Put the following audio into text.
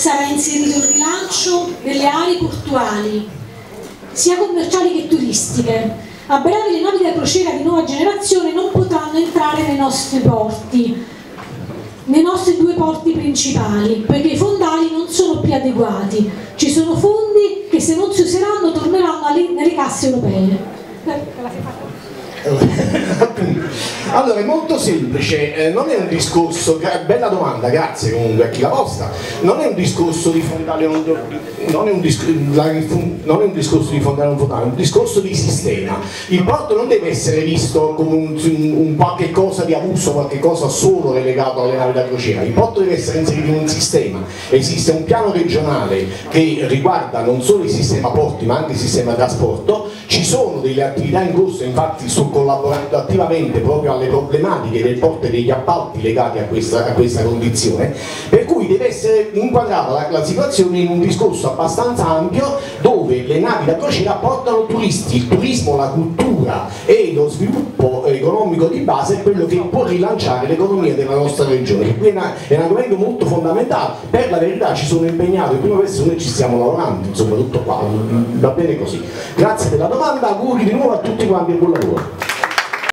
sarà inserito il rilancio delle aree portuali, sia commerciali che turistiche. A breve le navi da crociera di nuova generazione non potranno entrare nei nostri porti, nei nostri due porti principali, perché i fondali non sono più adeguati. Ci sono fondi che, se non si useranno, torneranno nelle casse europee. Allora è molto semplice, non è un discorso, bella domanda, grazie comunque a chi l'ha posta, non è un discorso di fondare non è un discorso di fondare un fondale, è un discorso di sistema. Il porto non deve essere visto come un qualche cosa di abuso, qualche cosa solo relegato alle navi da crociera. Il porto deve essere inserito in un sistema. Esiste un piano regionale che riguarda non solo il sistema porti ma anche il sistema trasporto. Ci sono delle attività in corso, infatti sto collaborando attivamente proprio alle problematiche del porto e degli appalti legati a questa condizione, per cui deve essere inquadrata la situazione in un discorso abbastanza ampio dove le navi da crociera portano turisti. Il turismo, la cultura e lo sviluppo economico di base è quello che può rilanciare l'economia della nostra regione. Quindi è un argomento molto fondamentale. Per la verità ci sono impegnato in prima persona e ci stiamo lavorando, insomma tutto qua, va bene così. Grazie per la domanda, auguri di nuovo a tutti quanti e buon lavoro.